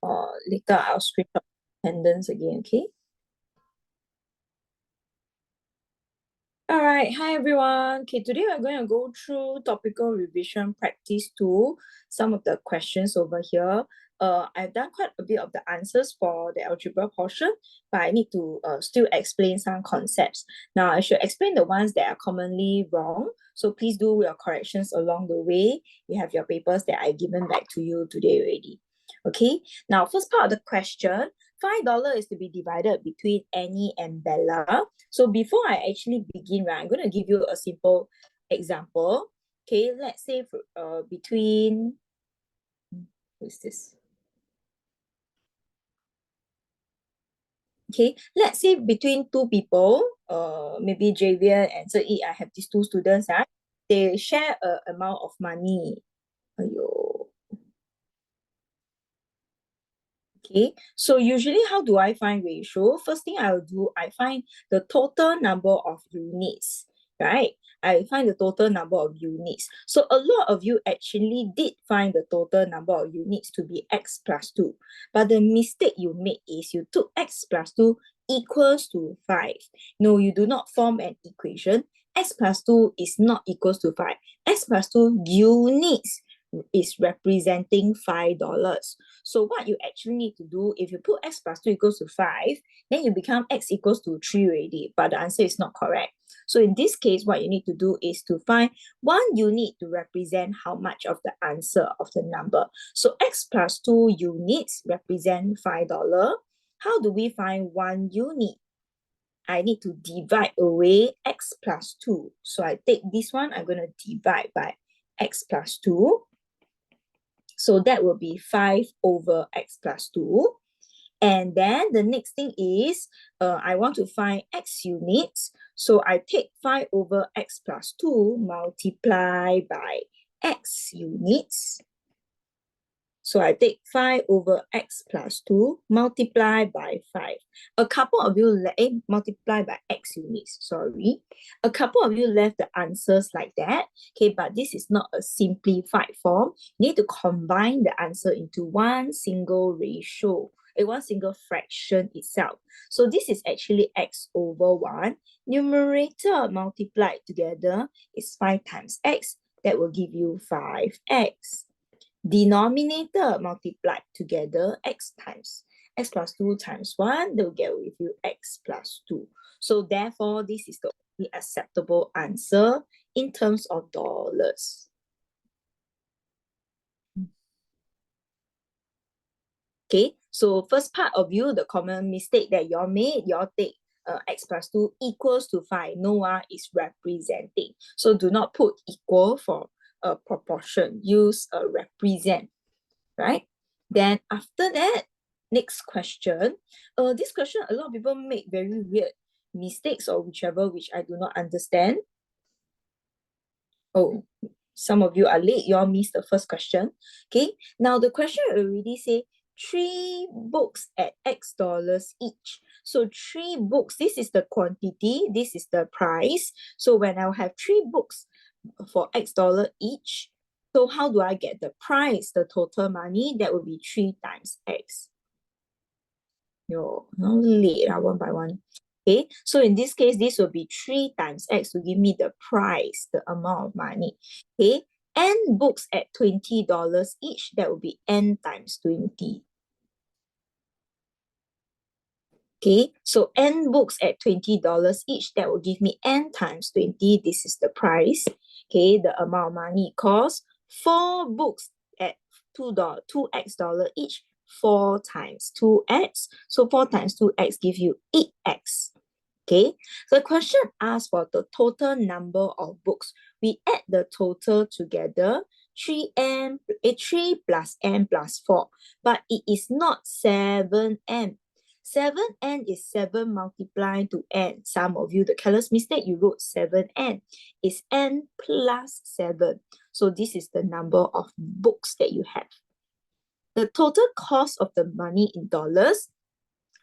Later I'll screenshot attendance again, okay? All right, hi everyone. Okay, today we're going to go through topical revision practice 2, some of the questions over here. I've done quite a bit of the answers for the algebra portion, but I need to still explain some concepts. Now, I should explain the ones that are commonly wrong, so please do your corrections along the way. You have your papers that I've given back to you today already. Okay, now first part of the question, $5 is to be divided between Annie and Bella. So before I actually begin, right, I'm going to give you a simple example. Okay, let's say between, who's this? Okay, let's say between two people, maybe Javier and Zhe, I have these two students, right? They share a amount of money. Aiyo. Okay, so usually how do I find ratio? First thing I will do, I find the total number of units, right? I find the total number of units. So a lot of you actually did find the total number of units to be x plus 2. But the mistake you made is you took x plus 2 equals to 5. No, you do not form an equation. X plus 2 is not equals to 5. X plus 2 units is representing $5. So what you actually need to do, if you put x plus 2 equals to 5, then you become x equals to 3 already, but the answer is not correct. So in this case, what you need to do is to find one unit to represent how much of the answer of the number. So x plus 2 units represent $5. How do we find one unit? I need to divide away x plus 2. So I take this one, I'm going to divide by x plus 2. So that will be 5 over x plus 2. And then the next thing is, I want to find x units. So I take 5 over x plus 2 multiply by x units. So I take 5 over x plus 2 multiply by 5. A couple of you multiply by x units, sorry. A couple of you left the answers like that. Okay, but this is not a simplified form. You need to combine the answer into one single ratio, one single fraction itself. So this is actually x over 1. Numerator multiplied together is 5 times x. That will give you 5x. Denominator multiplied together x times x plus 2 times 1, they'll get with you x plus 2. So therefore, this is the only acceptable answer in terms of dollars. Okay, so first part of you, the common mistake that y'all made, y'all take x plus 2 equals to 5. Noah is representing. So do not put equal for a proportion. Use a represent, right? Then after that, next question. This question, a lot of people make very weird mistakes or whichever, which I do not understand. Oh, some of you are late. You all missed the first question. Okay, now the question already say 3 books at x dollars each. So 3 books, this is the quantity, this is the price. So when I'll have 3 books for x dollar each, so how do I get the price, the total money? That would be 3 times x. Yo, now late, one by one. Okay, so in this case, this will be 3 times x to give me the price, the amount of money. Okay, n books at $20 each, that will be n times 20. Okay, so n books at $20 each, that will give me n times 20. This is the price. Okay, the amount of money it costs. 4 books at $2x each, 4 times 2x. So 4 times 2x give you 8x. Okay, the question asks for the total number of books. We add the total together, 3 plus n plus 4, but it is not 7n. 7n is 7 multiplied to n. Some of you, the careless mistake, you wrote 7n. It's n plus 7. So this is the number of books that you have. The total cost of the money in dollars,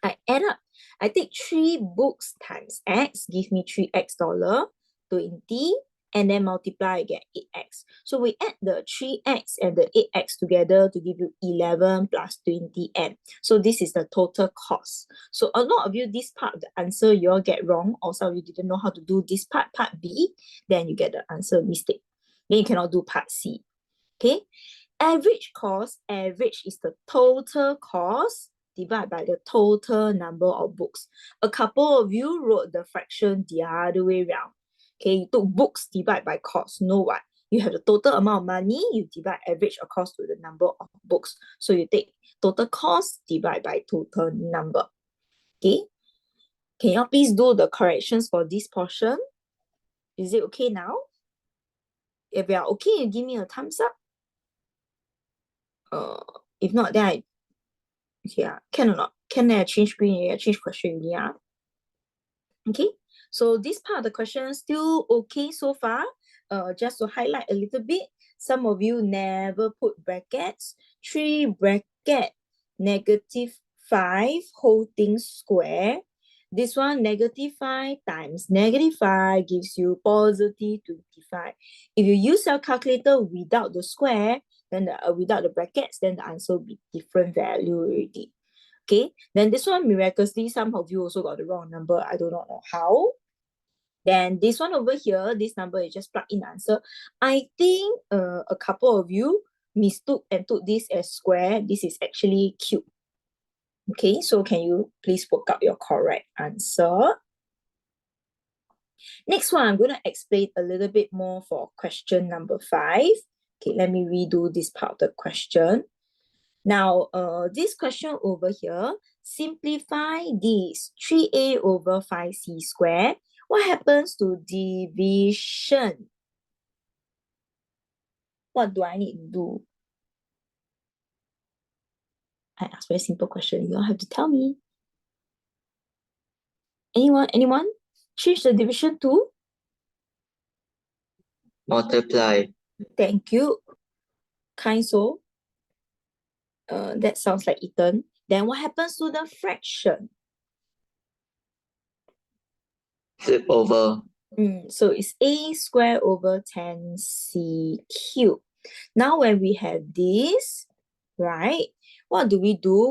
I add up. I take 3 books times x, give me 3x dollar, 20, and then multiply, get 8x. So we add the 3x and the 8x together to give you 11 plus 20n. So this is the total cost. So a lot of you, this part of the answer you all get wrong, or some of you didn't know how to do this part B, then you get the answer mistake. Then you cannot do part C. Okay, average cost, average is the total cost divided by the total number of books. A couple of you wrote the fraction the other way around. Okay, you took books divided by cost. No what? You have the total amount of money, you divide average or cost to the number of books. So you take total cost divided by total number. Okay, can you please do the corrections for this portion? Is it okay now? If you are okay, you give me a thumbs up. If not, then I can or not? Can I change screen? Change question? Yeah. Okay. So this part of the question still okay so far. Just to highlight a little bit, some of you never put brackets. 3 bracket -5 whole thing square. This one -5 times -5 gives you positive 25. If you use your calculator without the square, then without the brackets, then the answer will be different value already. Okay, then this one miraculously, some of you also got the wrong number. I do not know how. Then this one over here, this number is just plug in answer. I think a couple of you mistook and took this as square. This is actually cube. Okay, so can you please work out your correct answer? Next one, I'm going to explain a little bit more for question number 5. Okay, let me redo this part of the question. Now, this question over here, simplify this 3a over 5c squared. What happens to division? What do I need to do? I asked a very simple question. You all have to tell me. Anyone? Anyone? Change the division to? Multiply. Thank you. Kind so. That sounds like Ethan. Then what happens to the fraction? Flip over. So it's a squared over 10c cubed. Now when we have this, right, what do?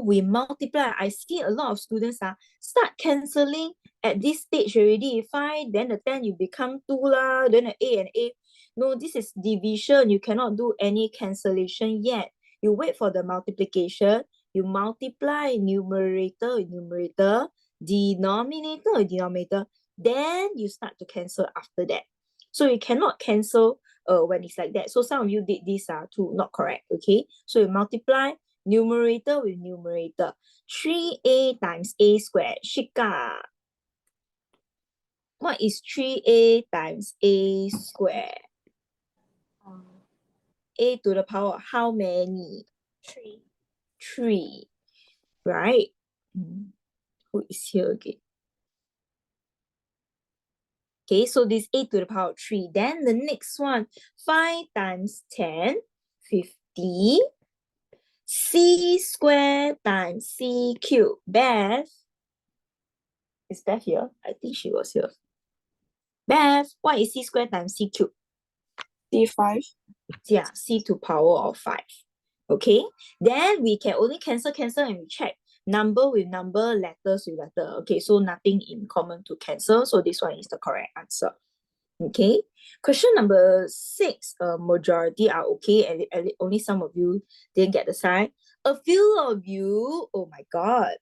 We multiply. I see a lot of students start cancelling at this stage already. 5, then the 10 you become 2 lah, then the A and A. No, this is division. You cannot do any cancellation yet. You wait for the multiplication. You multiply numerator with numerator, denominator with denominator. Then you start to cancel after that. So you cannot cancel when it's like that. So some of you did this too, not correct, okay? So you multiply numerator with numerator. 3a times a squared. Shika. What is 3a times a squared? A to the power of how many? 3. 3. Right? Who is here again? Okay, so this a to the power of 3. Then the next one, 5 times 10, 50. C squared times C cubed. Beth. Is Beth here? I think she was here. Beth, what is C squared times C cubed? C5. Yeah, C to power of 5. Okay, then we can only cancel and we check number with number, letters with letter. Okay, so nothing in common to cancel. So this one is the correct answer. Okay, question number 6, majority are okay, and only some of you didn't get the sign. A few of you, oh my god,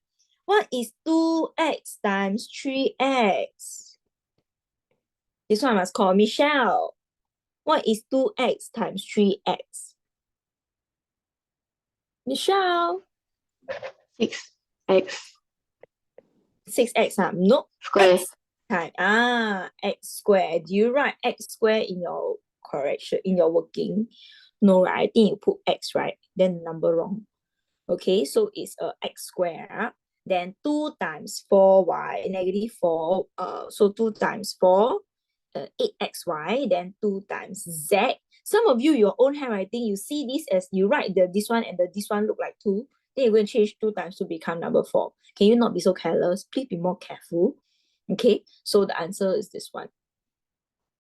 what is 2x times 3x? This one I must call Michelle. What is 2x times 3x? Michelle. 6x. 6x, no. Square. X time, x squared. Do you write x squared in your correction, in your working? No, right? I think you put x, right? Then number wrong. Okay, so it's x squared. Then 2 times 4y, -4. So 2 times 4, 8xy. Then 2 times z. Some of you, your own handwriting, you see this as you write this one and this one look like 2. Then you're going to change 2 times to become number 4. Can you not be so careless? Please be more careful. Okay, so the answer is this one.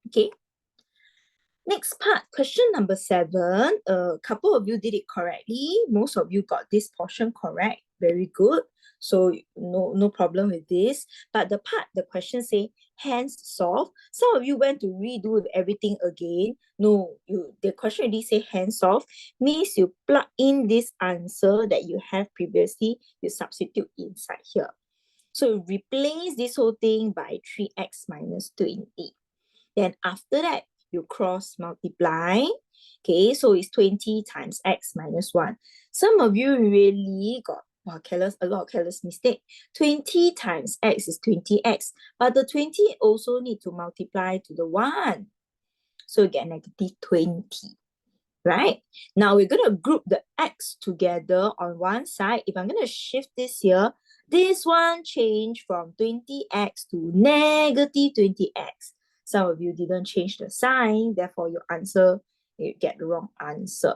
Okay, Next part, question number 7. A couple of you did it correctly. Most of you got this portion correct. Very good. So no problem with this. But the question say hence solve. Some of you went to redo everything again. No, the question already say hence solve. Means you plug in this answer that you have previously, you substitute inside here. So replace this whole thing by 3x minus 20. Then after that, you cross multiply. Okay, so it's 20 times x minus 1. Some of you really got a lot of careless mistake. 20 times x is 20x, but the 20 also need to multiply to the 1. So you get negative 20. Right? Now we're going to group the x together on one side. If I'm going to shift this here, this one change from 20x to negative 20x. Some of you didn't change the sign, therefore your answer, you get the wrong answer.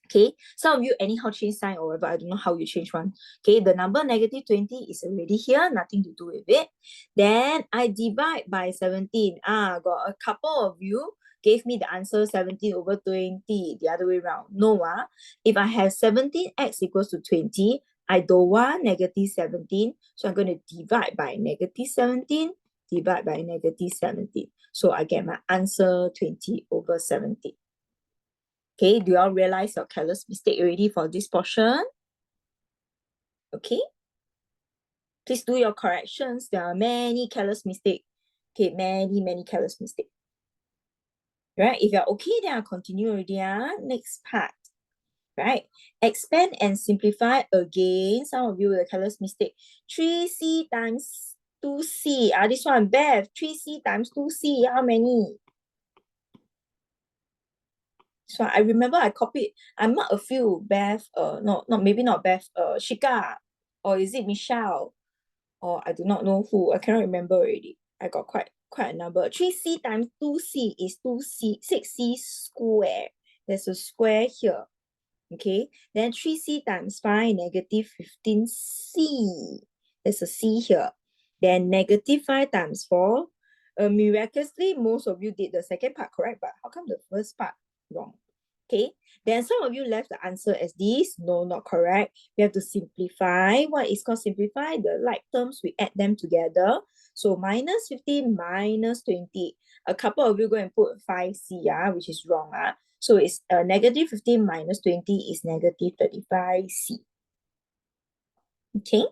Okay, some of you anyhow change sign or whatever, I don't know how you change one. Okay, the number negative 20 is already here, nothing to do with it. Then I divide by 17. Got a couple of you gave me the answer 17 over 20, the other way around. No, if I have 17x equals to 20, I don't want negative 17, so I'm going to divide by negative 17, divide by negative 17. So I get my answer 20 over 17. Okay, do you all realize your careless mistake already for this portion? Okay. Please do your corrections. There are many careless mistakes. Okay, many careless mistakes. Right? If you're okay, then I'll continue already. Next part. Right? Expand and simplify again. Some of you with a careless mistake. 3c times 2c. This one, Beth. 3c times 2c. How many? So I remember I copied, I marked a few, Beth, maybe not Beth, Shika, or is it Michelle? Or I do not know who, I cannot remember already. I got quite a number. 3c times 2c is 2c, 6c square. There's a square here. Okay, then 3c times 5, negative 15c. There's a c here. Then negative 5 times 4. Miraculously, most of you did the second part correct, but how come the first part wrong? Okay, then some of you left the answer as this. No, not correct. We have to simplify. What is called simplify? The like terms, we add them together. So minus 15 minus 20. A couple of you go and put 5c, which is wrong. So it's negative 15 minus 20 is negative 35c. Okay.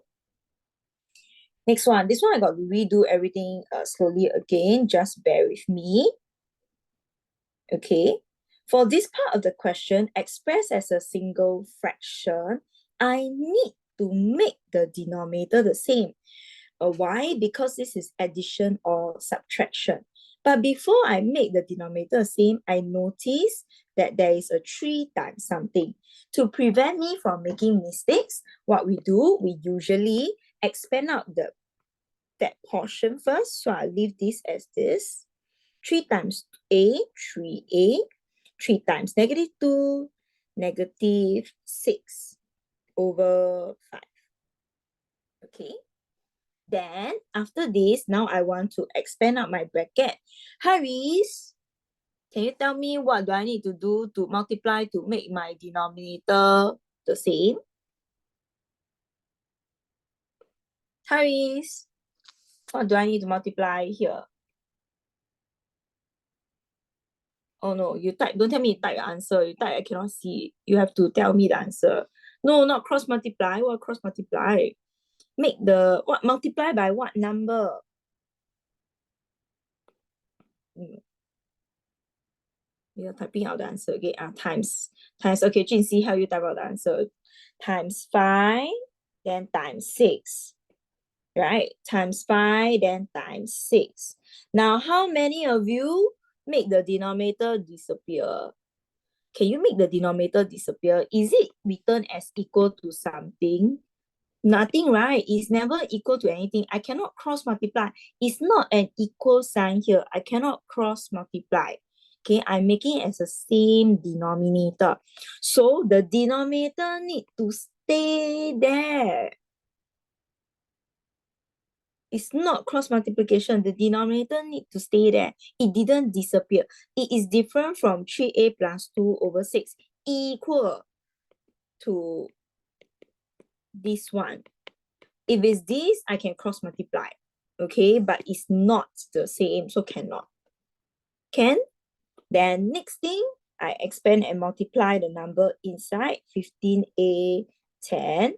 Next one. This one I got to redo everything slowly again. Just bear with me. Okay. For this part of the question, expressed as a single fraction, I need to make the denominator the same. Why? Because this is addition or subtraction. But before I make the denominator the same, I notice that there is a 3 times something. To prevent me from making mistakes, what we do, we usually expand out that portion first. So I'll leave this as this. 3 times a, 3a. 3 times negative 2, negative 6 over 5. Okay. Then, after this, now I want to expand out my bracket. Haris, can you tell me what do I need to do to multiply to make my denominator the same? Haris, what do I need to multiply here? Oh no, you type, don't tell me you type your answer. You type, I cannot see. You have to tell me the answer. No, not cross multiply. What cross multiply? Make the, what, multiply by what number? You're typing out the answer. Okay, times. Okay, Jin, see how you type out the answer. Times 5, then times 6. Right? Times 5, then times 6. Now, how many of you make the denominator disappear? Can you make the denominator disappear? Is it written as equal to something? Nothing, right? It's never equal to anything. I cannot cross multiply. It's not an equal sign here. I cannot cross multiply. Okay, I'm making it as the same denominator. So the denominator need to stay there. It's not cross multiplication. The denominator need to stay there. It didn't disappear. It is different from 3a plus 2 over 6 equal to this one. If it's this, I can cross multiply. Okay, but it's not the same, so cannot. Can? Then next thing, I expand and multiply the number inside 15a 10.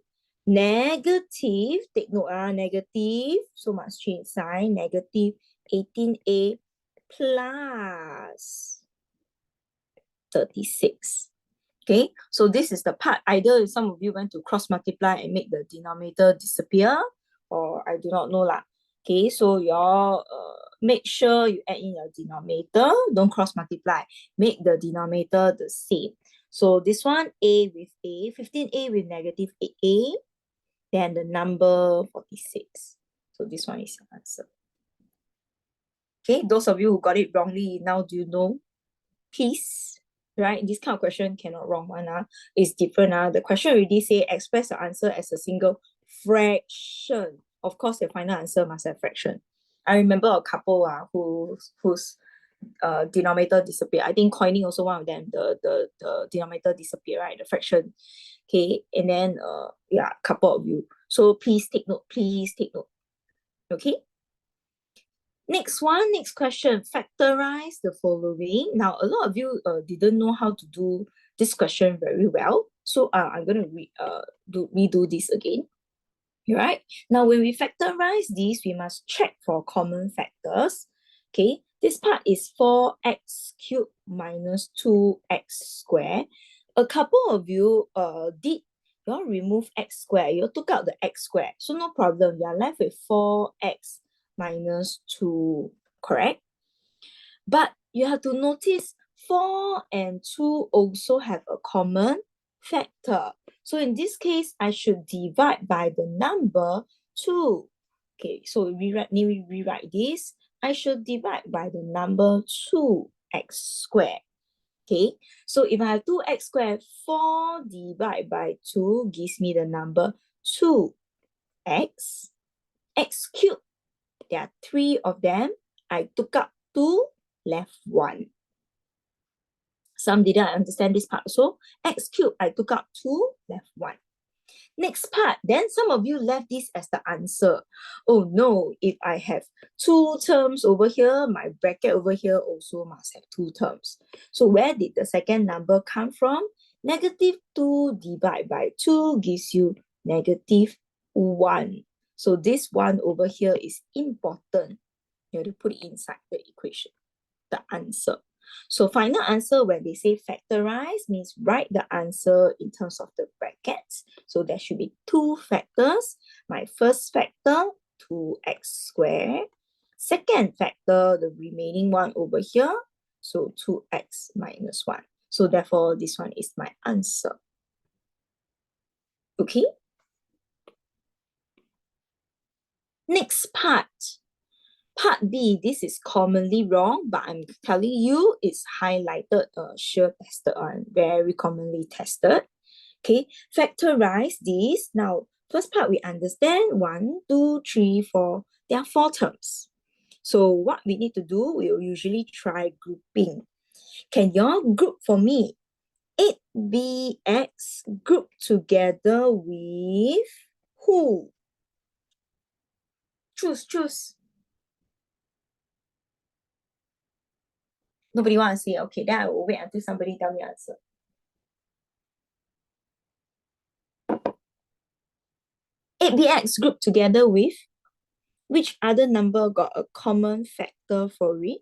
Negative, take note, negative, so must change sign, negative 18a plus 36. Okay, so this is the part. Either if some of you went to cross multiply and make the denominator disappear, or I do not know lah. Okay, so y'all make sure you add in your denominator. Don't cross multiply. Make the denominator the same. So this one, a with a, 15a with negative 8a, then the number 46. So this one is your answer. Okay, those of you who got it wrongly, now do you know? Please, right? This kind of question cannot wrong one. It's different. The question already say express the answer as a single fraction. Of course, the final answer must have fraction. I remember a couple whose denominator disappeared. I think coining also one of them, the denominator disappeared, right? The fraction. Okay, and then yeah, a couple of you. So please take note. Please take note. Okay. Next one, next question. Factorize the following. Now, a lot of you didn't know how to do this question very well. So I'm going to redo this again. Right? Now, when we factorize this, we must check for common factors. Okay, this part is 4x cubed minus 2x squared. A couple of you did you remove x squared. You took out the x squared. So no problem. You are left with 4x minus 2, correct? But you have to notice 4 and 2 also have a common factor. So in this case, I should divide by the number 2. Okay, so we rewrite this. I should divide by the number 2x squared. Okay, so if I have 2x squared, 4 divided by 2 gives me the number 2x. X cubed, there are 3 of them. I took out 2, left 1. Some didn't understand this part. So x cubed, I took out 2, left 1. Next part, then some of you left this as the answer. Oh no, if I have 2 terms over here, my bracket over here also must have 2 terms. So where did the second number come from? Negative 2 divided by 2 gives you negative 1. So this 1 over here is important. You have to put it inside the equation, the answer. So final answer, when they say factorize, means write the answer in terms of the brackets. So there should be 2 factors. My first factor, 2x squared. Second factor, the remaining one over here. So 2x minus 1. So therefore, this one is my answer. Okay. Next part. Part B, this is commonly wrong, but I'm telling you it's highlighted, sure tested on, very commonly tested. Okay, factorize this. Now, first part we understand 1, 2, 3, 4. There are 4 terms. So what we need to do, we will usually try grouping. Can you all group for me? 8bx group together with who? Choose. Nobody want to say, okay, then I will wait until somebody tell me answer. ABX group together with which other number got a common factor for it?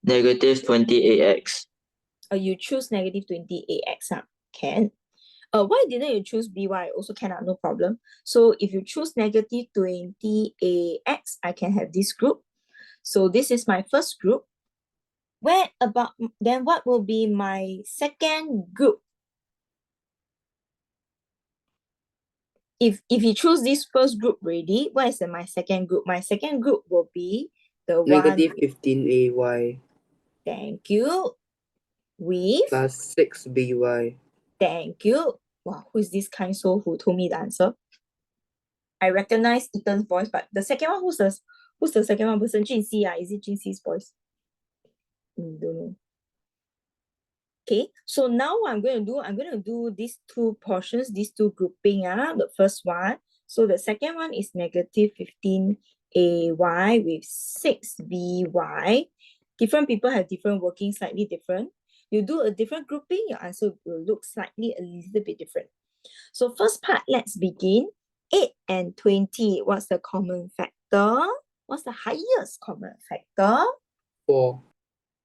Negative 28x. You choose negative 28x. Can. Why didn't you choose BY? Also cannot, no problem. So if you choose negative 20ax, I can have this group. So this is my first group. Where about, then what will be my second group? If you choose this first group already, what is my second group? My second group will be the Negative one. 15ay Thank you. With plus 6by. thank you. Wow, who is this kind soul who told me the answer? I recognize Ethan's voice, but the second one, who's the second one person? Jin Si, is it Jin Si's voice? Don't know. Okay, so now what I'm going to do these two portions, these two grouping. The first one, so the second one is negative 15AY with 6BY. Different people have different working, slightly different. You do a different grouping, your answer will look slightly a little bit different. So first part, let's begin. 8 and 20, what's the common factor? What's the highest common factor? 4.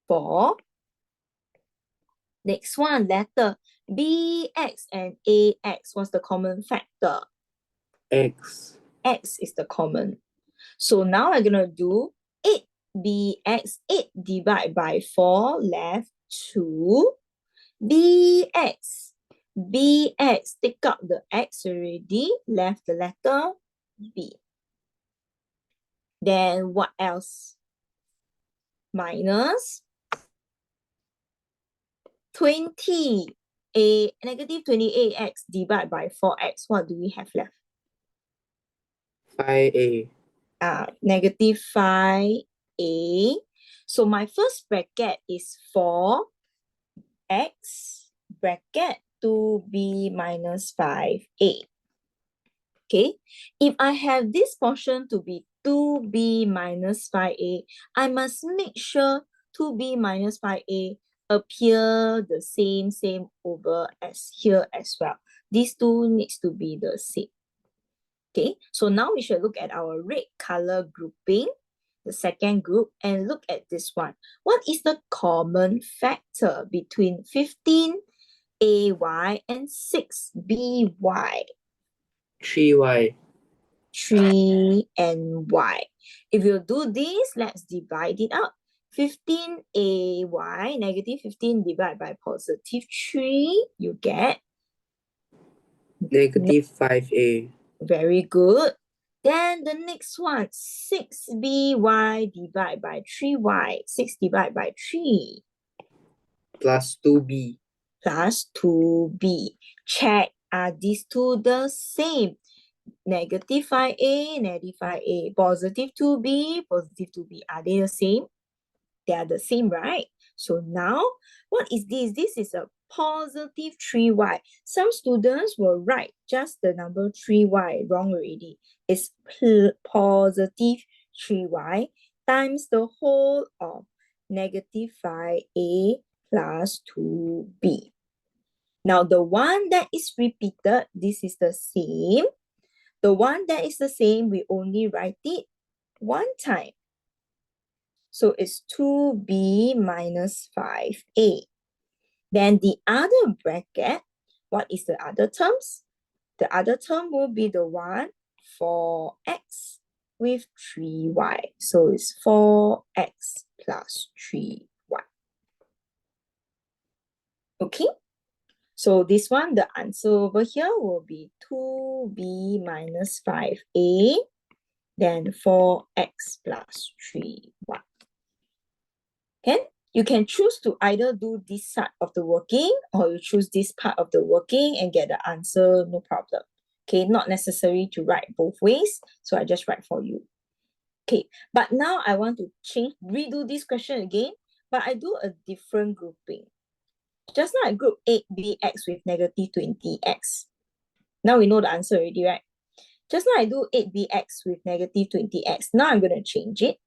4. Next one, letter BX and AX. What's the common factor? X. X is the common. So now I'm going to do 8BX. 8 divided by 4, left 2. BX. BX, take out the X already, left the letter B. Then what else? Minus 20. Negative 28x divided by 4x. What do we have left? 5A. Negative 5a. So my first bracket is 4x bracket 2b minus 5a. Okay, if I have this portion to be 2b minus 5a, I must make sure 2b minus 5a appear the same over as here as well. These two needs to be the same. Okay, so now we should look at our red color grouping, the second group, and look at this one. What is the common factor between 15AY and 6BY? 3Y. 3 and y. If you do this, let's divide it up. 15AY, negative 15 divided by positive 3, you get Negative 5A. very good. Then the next one, 6BY divided by 3y. 6 divided by 3 Plus 2B. plus 2b. Check, are these two the same? Negative 5a, negative 5a, positive 2b, positive 2b. Are they the same? They are the same, right? So now, what is this? This is a positive 3y. Some students will write just the number 3y, wrong already. It's positive 3y times the whole of negative 5a plus 2b. Now, the one that is repeated, this is the same. The one that is the same, we only write it one time. So it's 2b minus 5a. Then the other bracket, what is the other terms? The other term will be the one 4x with 3y. So it's 4x plus 3y. Okay? So this one, the answer over here will be 2b minus 5a, then 4x plus 3y. Okay? You can choose to either do this side of the working or you choose this part of the working and get the answer, no problem. Okay, not necessary to write both ways, so I just write for you. Okay, but now I want to redo this question again, but I do a different grouping. Just now I group 8bx with negative 20x. Now we know the answer already, right? Just now I do 8bx with negative 20x. Now I'm going to change it.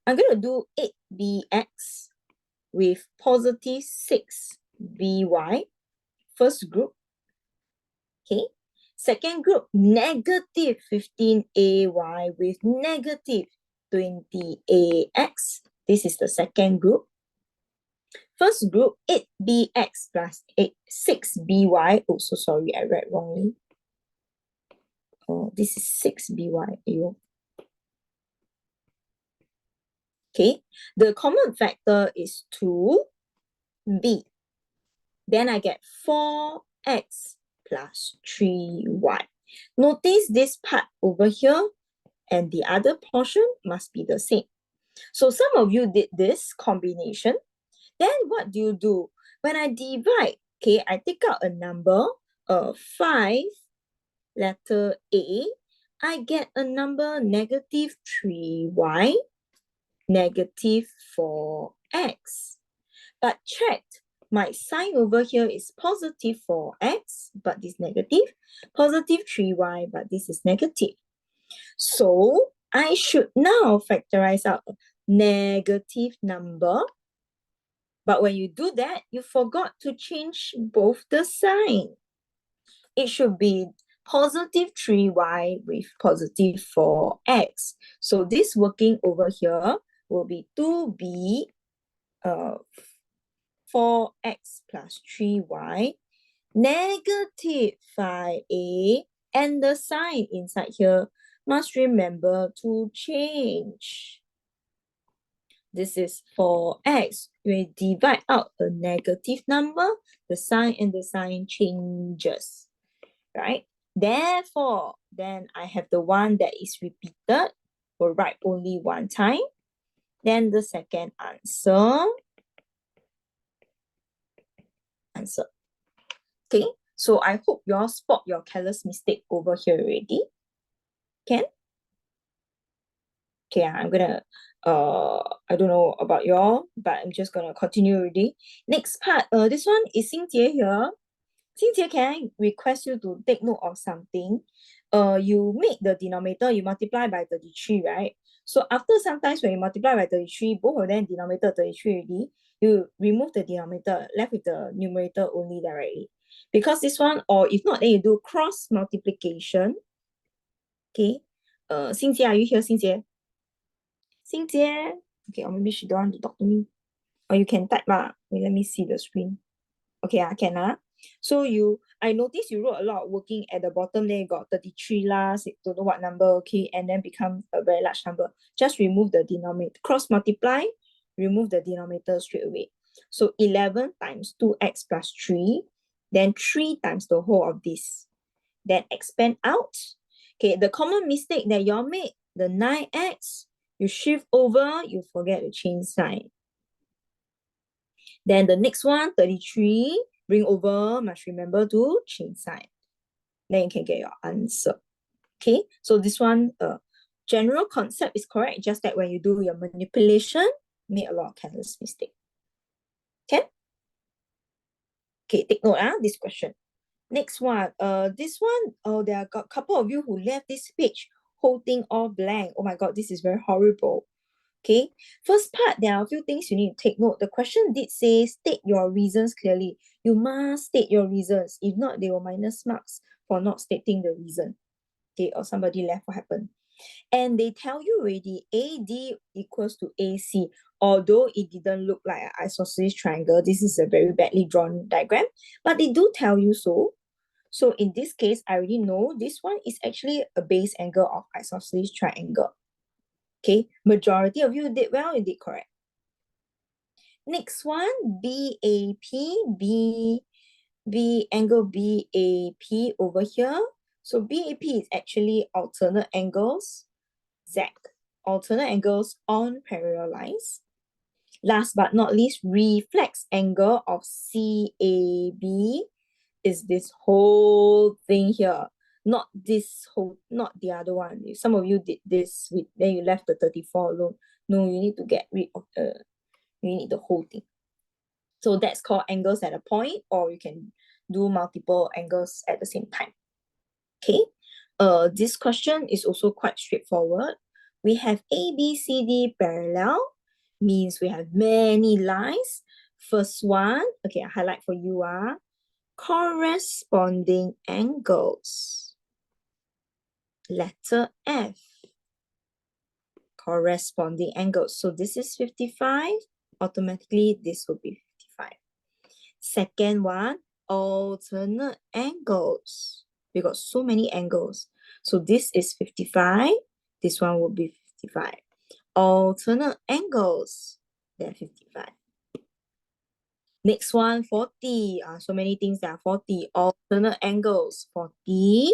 I'm going to do 8bx with positive 6by. First group. Okay. Second group, negative 15ay with negative 20ax. This is the second group. First group, 8bx plus 6by. Oh, so sorry, I read wrongly. Oh, this is 6by. Okay, the common factor is 2b. Then I get 4x plus 3y. Notice this part over here and the other portion must be the same. So some of you did this combination. Then what do? When I divide, okay, I take out a number 5, letter A, I get a number negative 3y, negative 4x. But check, my sign over here is positive 4x, but this negative, positive 3y, but this is negative. So I should now factorize out a negative number. But when you do that, you forgot to change both the sign. It should be positive 3y with positive 4x. So this working over here will be 2b 4x plus 3y negative 5a, and the sign inside here must remember to change. This is 4x. We divide out a negative number, the sign and the sign changes, right? Therefore, then I have the one that is repeated. We'll write only one time. Then the second answer. Okay, so I hope you all spot your careless mistake over here already. Can? Okay, I'm gonna, I don't know about y'all, but I'm just gonna continue already. Next part, this one is Xingjie here. Xingjie, can I request you to take note of something? You make the denominator, you multiply by 33, right? So after sometimes when you multiply by 33, both of them denominator 33 already, you remove the denominator, left with the numerator only directly. Because this one, or if not, then you do cross multiplication. Okay. Xingjie, are you here, Xingjie? Xingjie. Okay, or maybe she don't want to talk to me. Or you can type lah. Wait, let me see the screen. Okay, I can. So I noticed you wrote a lot of working at the bottom. Then you got 33 last, don't know what number, okay, and then become a very large number. Just remove the denominator. Cross multiply, remove the denominator straight away. So 11 times 2x plus 3, then 3 times the whole of this. Then expand out. Okay, the common mistake that y'all make, the 9x, you shift over, you forget to change sign. Then the next one, 33, bring over, must remember to change sign. Then you can get your answer. Okay, so this one, general concept is correct, just that when you do your manipulation, make a lot of careless mistake. Okay? Okay, take note this question. Next one, this one, there are a couple of you who left this page whole thing all blank. Oh my god, this is very horrible. Okay, first part, there are a few things you need to take note. The question did say state your reasons clearly. You must state your reasons. If not, they will minus marks for not stating the reason. Okay, or somebody left, what happened? And they tell you already AD equals to AC. Although it didn't look like an isosceles triangle, this is a very badly drawn diagram, but they do tell you so. So in this case, I already know this one is actually a base angle of isosceles triangle. Okay, majority of you did well, you did correct. Next one, BAP, angle BAP over here. So BAP is actually alternate angles, Z, alternate angles on parallel lines. Last but not least, reflex angle of CAB is this whole thing here. Not this whole, not the other one. Some of you did this with, then you left the 34 alone. No, you need to get rid of you need the whole thing. So that's called angles at a point, or you can do multiple angles at the same time. Okay. This question is also quite straightforward. We have ABCD parallel, means we have many lines. First one, okay, I highlight for you corresponding angles. Letter F, corresponding angles. So this is 55, automatically this will be 55. Second one, alternate angles. We got so many angles. So this is 55, this one will be 55. Alternate angles, they're 55. Next one, 40. So many things that are 40. Alternate angles, 40.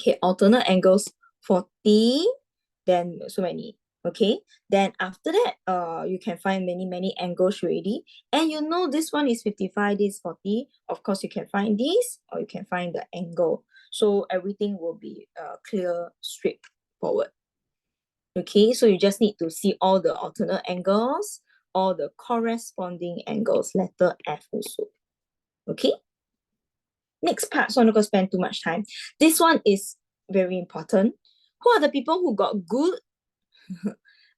Okay, alternate angles, 40. Then so many. Okay, then after that, you can find many angles already. And you know this one is 55, this is 40. Of course, you can find this or you can find the angle. So everything will be clear, straightforward. Okay, so you just need to see all the alternate angles, all the corresponding angles, letter F also. Okay, next part, so I'm not going to spend too much time. This one is very important. Who are the people who got good?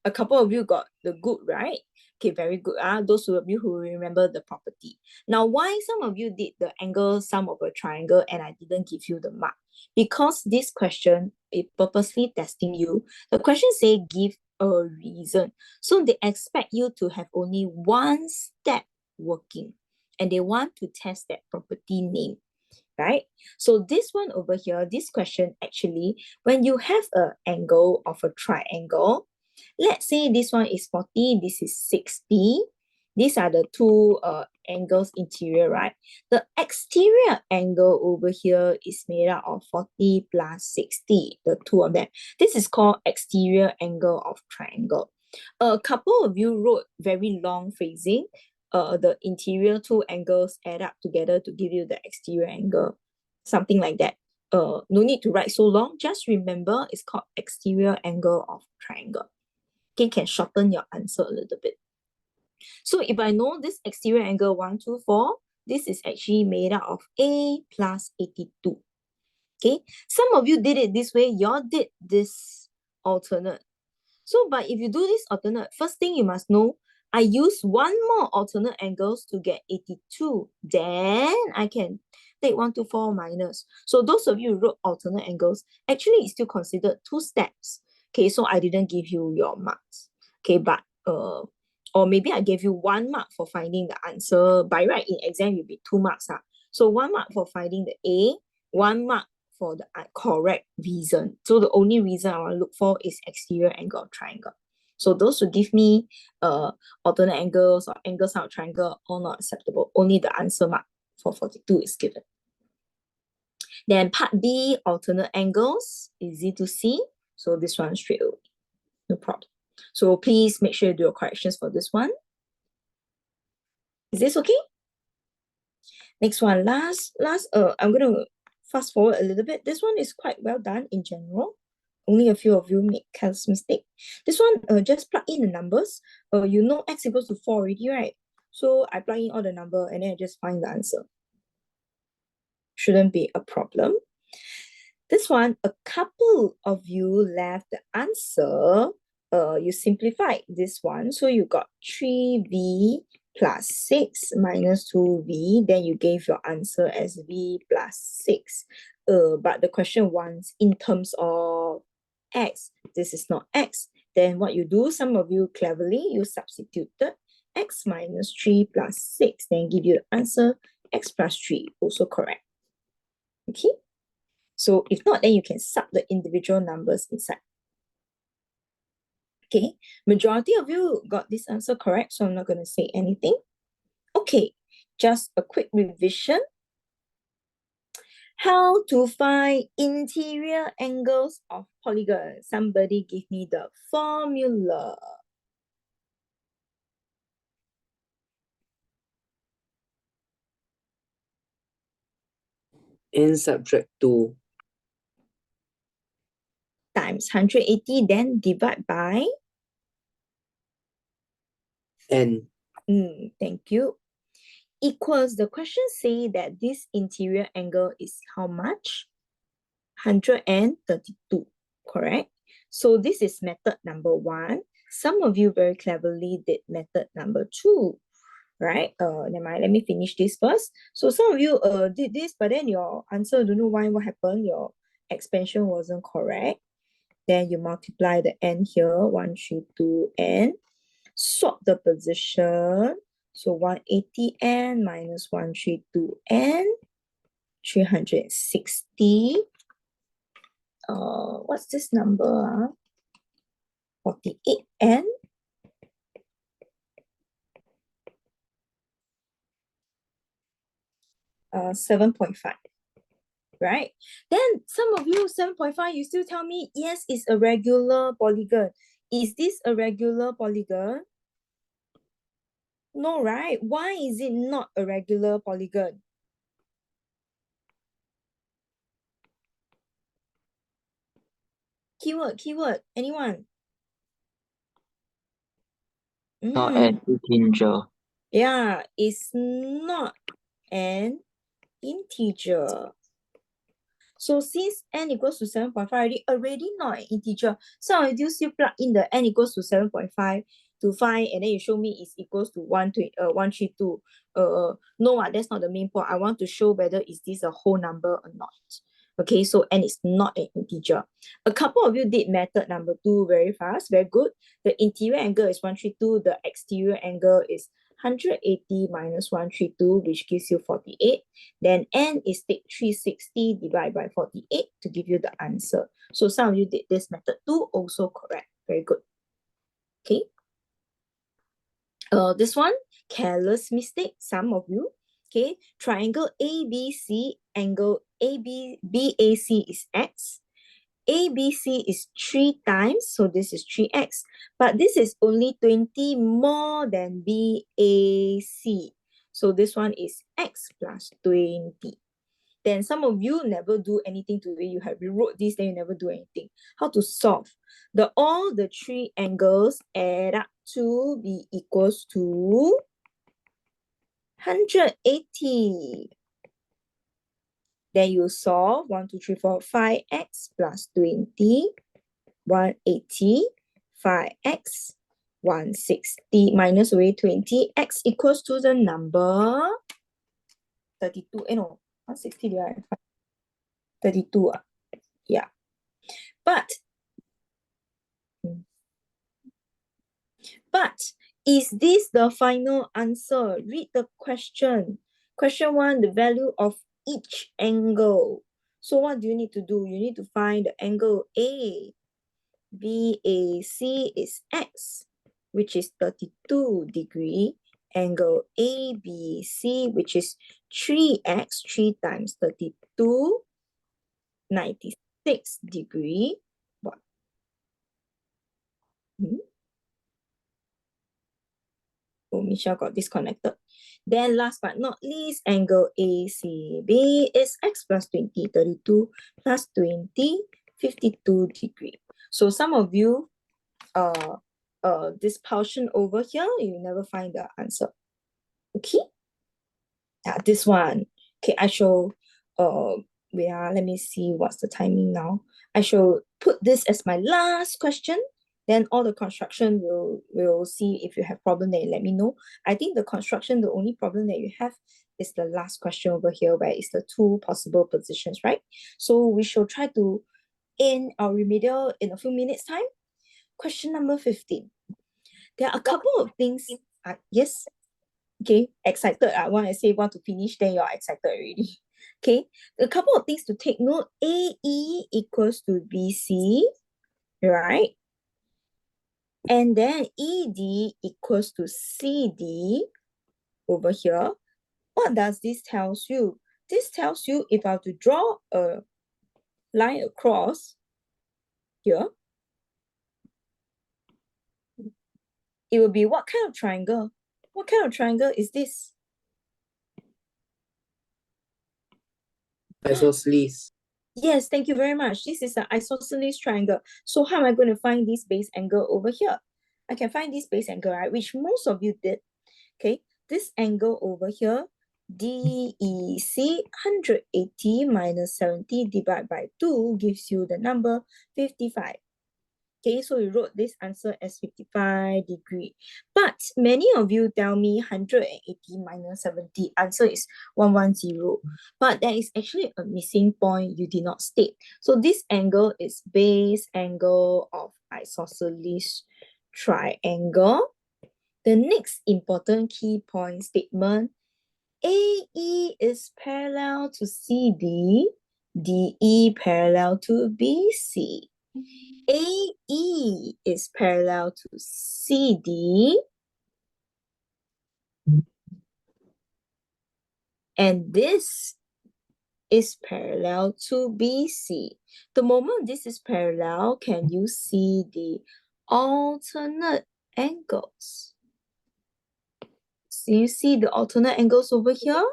A couple of you got the good, right? Okay, very good. Those of you who remember the property. Now, why some of you did the angle sum of a triangle and I didn't give you the mark? Because this question is purposely testing you. The question say give a reason. So they expect you to have only one step working and they want to test that property name, right? So this one over here, this question actually, when you have an angle of a triangle, let's say this one is 40, this is 60. These are the two angles interior, right? The exterior angle over here is made up of 40 plus 60, the two of them. This is called exterior angle of triangle. A couple of you wrote very long phrasing. The interior two angles add up together to give you the exterior angle, something like that. No need to write so long. Just remember it's called exterior angle of triangle. Okay, can shorten your answer a little bit. So if I know this exterior angle 124, this is actually made up of A plus 82. Okay, some of you did it this way, y'all did this alternate. So, but if you do this alternate, first thing you must know, I use one more alternate angles to get 82. Then I can take 124 minus. So those of you who wrote alternate angles, actually it's still considered two steps. Okay, so I didn't give you your marks. Okay, but or maybe I gave you 1 mark for finding the answer. By right, in exam, you'll be 2 marks. So 1 mark for finding the A, 1 mark for the correct reason. So the only reason I want to look for is exterior angle of triangle. So those who give me alternate angles or angles out of triangle are not acceptable. Only the answer mark for 42 is given. Then part B, alternate angles, easy to see. So this one straight away, no problem. So please make sure you do your corrections for this one. Is this okay? Next one, last, I'm going to fast forward a little bit. This one is quite well done in general. Only a few of you make careless mistake. This one, just plug in the numbers. You know x equals to 4 already, right? So I plug in all the number and then I just find the answer. Shouldn't be a problem. This one, a couple of you left the answer. You simplified this one. So you got 3v plus 6 minus 2v. Then you gave your answer as v plus 6. But the question wants in terms of x. This is not x. Then what you do, some of you cleverly, you substituted x minus 3 plus 6. Then give you the answer x plus 3. Also correct. Okay. So if not, then you can sub the individual numbers inside. Okay, majority of you got this answer correct, so I'm not going to say anything. Okay, just a quick revision. How to find interior angles of polygon? Somebody give me the formula. N subtract 2. Times 180, then divide by? N. Thank you. Equals, the question say that this interior angle is how much? 132, correct? So this is method number 1. Some of you very cleverly did method number 2, right? Never mind, let me finish this first. So some of you did this, but then your answer, don't know why, what happened, your expansion wasn't correct. Then you multiply the n here, 132n. Swap the position. So 180n minus 132n, 360. What's this number? 48n. Uh, 7.5. Right? Then some of you, 7.5, you still tell me, yes, it's a regular polygon. Is this a regular polygon? No, right? Why is it not a regular polygon? Keyword, anyone? Not an integer. Yeah, it's not an integer. So since n equals to 7.5 already not an integer, so I do still plug in the n equals to 7.5 to find, and then you show me it's equals to 132. No, that's not the main point. I want to show whether is this a whole number or not. Okay, so n is not an integer. A couple of you did method number 2 very fast, very good. The interior angle is 132, the exterior angle is 180 minus 132, which gives you 48. Then n is take 360 divided by 48 to give you the answer. So some of you did this method too, also correct. Very good. Okay. This one, careless mistake, some of you. Okay, triangle ABC, angle BAC is x. ABC is 3 times, so this is 3x. But this is only 20 more than BAC. So this one is x plus 20. Then some of you never do anything today. You wrote this, then you never do anything. How to solve? All the 3 angles add up to be equals to 180. Then you solve 1, 2, 3, 4, 5x plus 20, 180, 5x, 160 minus away 20, x equals to the number 32. No, 160 divided by 32. Yeah. But is this the final answer? Read the question. Question 1, the value of each angle. So what do you need to do? You need to find the angle A. BAC is x, which is 32 degree. Angle ABC, which is 3x, 3 times 32, 96 degree. What? Oh, Michelle got disconnected. Then last but not least, angle ACB is x plus 20, 32 plus 20, 52 degree. So some of you, this portion over here, you never find the answer. Okay? Yeah, this one. Okay, I shall, let me see what's the timing now. I shall put this as my last question. Then all the construction will see if you have problem, then you let me know. I think the construction, the only problem that you have is the last question over here, where it's the 2 possible positions, right? So we shall try to end our remedial in a few minutes time. Question number 15. There are a couple of things. Yes. Okay, excited. I want to say want to finish, then you're excited already. Okay, a couple of things to take note. AE equals to BC, right? And then ED equals to CD over here. What does this tells you? This tells you if I have to draw a line across here, it will be what kind of triangle? What kind of triangle is this? Isosceles. Yes, thank you very much. This is an isosceles triangle. So how am I going to find this base angle over here? I can find this base angle, right? Which most of you did. Okay, this angle over here, DEC, 180 minus 70 divided by 2 gives you the number 55. Okay, so you wrote this answer as 55 degree. But many of you tell me 180 minus 70, answer is 110. But there is actually a missing point you did not state. So this angle is base angle of isosceles triangle. The next important key point statement, AE is parallel to CD, DE parallel to BC. AE is parallel to CD, and this is parallel to BC. The moment this is parallel, can you see the alternate angles. So you see the alternate angles over here?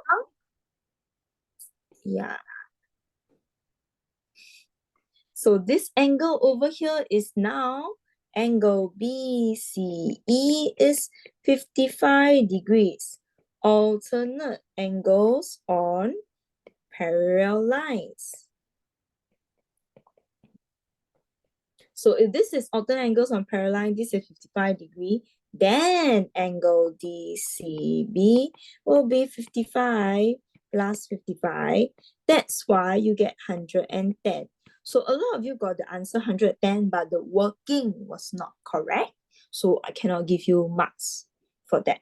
Yeah. So this angle over here is now angle BCE is 55 degrees. Alternate angles on parallel lines. So if this is alternate angles on parallel line, this is 55 degree, then angle DCB will be 55 plus 55. That's why you get 110. So a lot of you got the answer 110, but the working was not correct. So I cannot give you marks for that.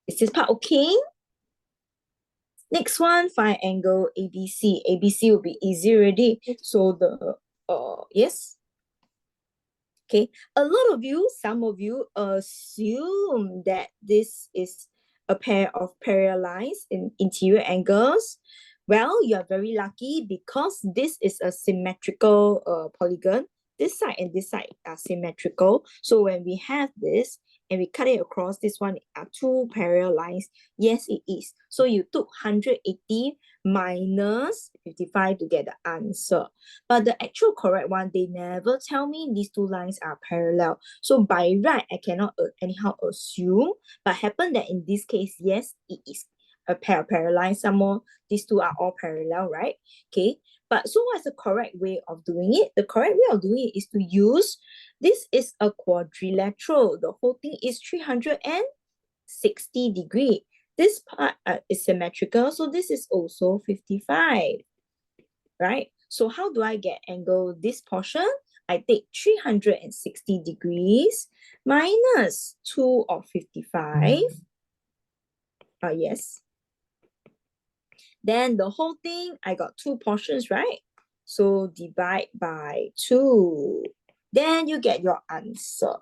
Is this part okay? Next one, find angle ABC. ABC will be easy already. So the, yes? Okay, a lot of you, some of you assume that this is a pair of parallel lines in interior angles. Well, you are very lucky because this is a symmetrical polygon. This side and this side are symmetrical. So when we have this and we cut it across, this one are two parallel lines. Yes, it is. So you took 180 minus 55 to get the answer. But the actual correct one, they never tell me these two lines are parallel. So by right, I cannot anyhow assume. But happen that in this case, yes, it is a pair of parallel lines. Some more, these two are all parallel, right? Okay. But so what's the correct way of doing it? The correct way of doing it is to use, this is a quadrilateral. The whole thing is 360 degree. This part is symmetrical, so this is also 55, right? So how do I get angle this portion? I take 360 degrees minus 2 of 55. Yes. Then the whole thing, I got two portions, right? So divide by 2. Then you get your answer.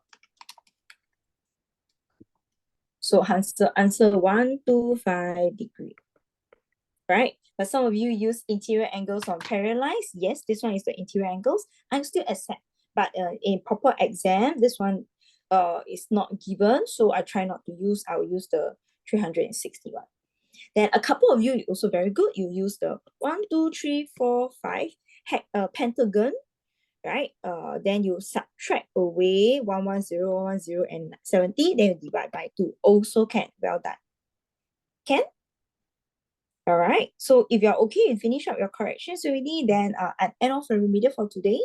So answer 125 degree, right? But some of you use interior angles on parallel lines. Yes, this one is the interior angles. I'm still accept. But in proper exam, this one is not given. So I try not to use, I will use the 361. Then a couple of you also very good. You use the 1, 2, 3, 4, 5 pentagon, right? Then you subtract away 110, 110, and 70. Then you divide by 2. Also can. Well done. Can? All right. So if you're okay, you finish up your corrections already, then at end of the remedial for today.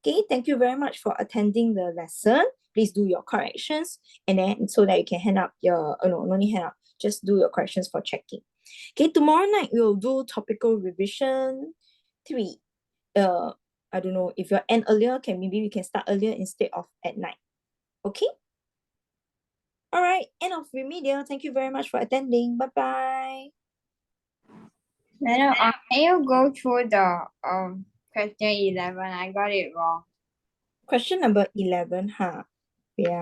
Okay, thank you very much for attending the lesson. Please do your corrections, and then so that you can hand up your, no need hand up, just do your corrections for checking. Okay, tomorrow night we'll do topical revision 3. I don't know if you end earlier, maybe we can start earlier instead of at night. Okay. All right, end of remedial. Thank you very much for attending. Bye bye. Madam, can you go through the question 11? I got it wrong. Question number 11, huh? Yeah.